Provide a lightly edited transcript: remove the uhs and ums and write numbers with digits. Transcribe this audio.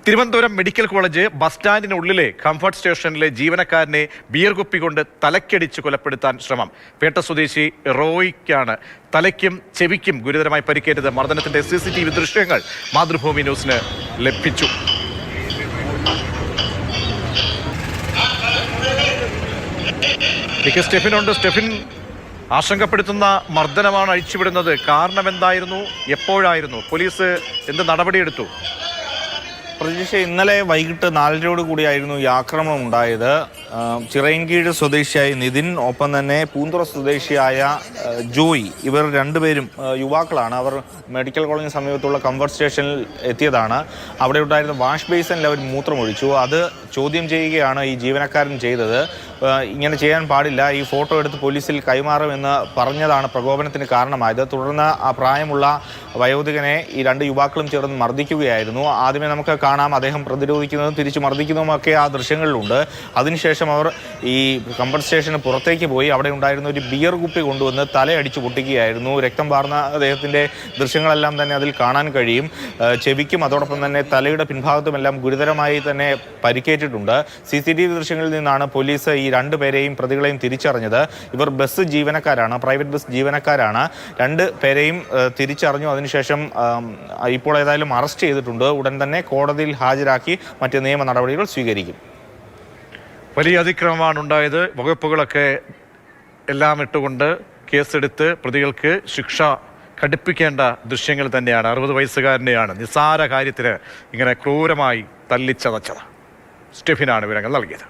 Thiruvananthapuram medical college bus സ്റ്റാൻഡിനുള്ളിലെ comfort സ്റ്റേഷനിലെ ജീവനക്കാരനെ ബിയർ കുപ്പി കൊണ്ട് തലക്കടിച്ച് കൊലപ്പെടുത്താൻ ശ്രമം. പേട്ട സ്വദേശി റോയിക്കാണ് തലയ്ക്കും ചെവിക്കും ഗുരുതരമായി പരിക്കേറ്റത്. മർദ്ദനത്തിന്റെ CCTV ദൃശ്യങ്ങൾ മാതൃഭൂമി ന്യൂസിന് ലഭിച്ചു. സ്റ്റെഫിനുണ്ട്. സ്റ്റെഫിൻ, ആശങ്കപ്പെടുത്തുന്ന മർദ്ദനമാണ് അഴിച്ചുവിടുന്നത്. കാരണം എന്തായിരുന്നു? എപ്പോഴായിരുന്നു? പോലീസ് എന്ത് നടപടിയെടുത്തു? പ്രതീക്ഷ, ഇന്നലെ വൈകിട്ട് 4:30 കൂടിയായിരുന്നു ഈ ആക്രമണം ഉണ്ടായത്. ചിറയൻകീഴ് സ്വദേശിയായ നിതിൻ, ഒപ്പം തന്നെ പൂന്തുറ സ്വദേശിയായ ജോയി, ഇവർ രണ്ടുപേരും യുവാക്കളാണ്. അവർ മെഡിക്കൽ കോളേജിന് സമീപത്തുള്ള കംഫർട്ട് സ്റ്റേഷനിൽ എത്തിയതാണ്. അവിടെ ഉണ്ടായിരുന്ന വാഷ് ബേസിനിൽ അവർ മൂത്രമൊഴിച്ചു. അത് ചോദ്യം ചെയ്യുകയാണ് ഈ ജീവനക്കാരൻ ചെയ്തത്. ഇങ്ങനെ ചെയ്യാൻ പാടില്ല, ഈ ഫോട്ടോ എടുത്ത് പോലീസിൽ കൈമാറുമെന്ന് പറഞ്ഞതാണ് പ്രകോപനത്തിന് കാരണമായത്. തുടർന്ന് ആ പ്രായമുള്ള വയോധികനെ ഈ രണ്ട് യുവാക്കളും ചേർന്ന് മർദ്ദിക്കുകയായിരുന്നു. ആദ്യമേ നമുക്ക് കാണാം അദ്ദേഹം പ്രതിരോധിക്കുന്നതും തിരിച്ചു മർദ്ദിക്കുന്നതുമൊക്കെ ആ ദൃശ്യങ്ങളിലുണ്ട്. അതിനുശേഷം അവർ ഈ കംഫർട്ട് സ്റ്റേഷന് പുറത്തേക്ക് പോയി അവിടെ ഉണ്ടായിരുന്ന ഒരു ബിയർ കുപ്പി കൊണ്ടുവന്ന് തലയടിച്ചു പൊട്ടിക്കുകയായിരുന്നു. രക്തം പാർന്ന അദ്ദേഹത്തിൻ്റെ ദൃശ്യങ്ങളെല്ലാം തന്നെ അതിൽ കാണാൻ കഴിയും. ചെവിക്കും അതോടൊപ്പം തന്നെ തലയുടെ പിൻഭാഗത്തുമെല്ലാം ഗുരുതരമായി തന്നെ പരിക്കേറ്റിട്ടുണ്ട്. CCTV ദൃശ്യങ്ങളിൽ നിന്നാണ് പോലീസ് ഈ രണ്ടുപേരെയും പ്രതികളെയും തിരിച്ചറിഞ്ഞത്. ഇവർ ബസ് ജീവനക്കാരാണ്, പ്രൈവറ്റ് ബസ് ജീവനക്കാരാണ്. രണ്ട് പേരെയും തിരിച്ചറിഞ്ഞു. അതിനുശേഷം ഇപ്പോൾ ഏതായാലും അറസ്റ്റ് ചെയ്തിട്ടുണ്ട്. ഉടൻ തന്നെ കോടതിയിൽ ഹാജരാക്കി മറ്റ് നിയമ നടപടികൾ സ്വീകരിക്കും. വലിയ അതിക്രമമാണ് ഉണ്ടായത്. വകുപ്പുകളൊക്കെ എല്ലാം ഇട്ടുകൊണ്ട് കേസെടുത്ത് പ്രതികൾക്ക് ശിക്ഷ കടുപ്പിക്കേണ്ട ദൃശ്യങ്ങൾ തന്നെയാണ്. 60 വയസ്സുകാരനെയാണ് നിസ്സാര കാര്യത്തിന് ഇങ്ങനെ ക്രൂരമായി തല്ലിച്ചതച്ചത്. സ്റ്റെഫിനാണ് വിവരങ്ങൾ നൽകിയത്.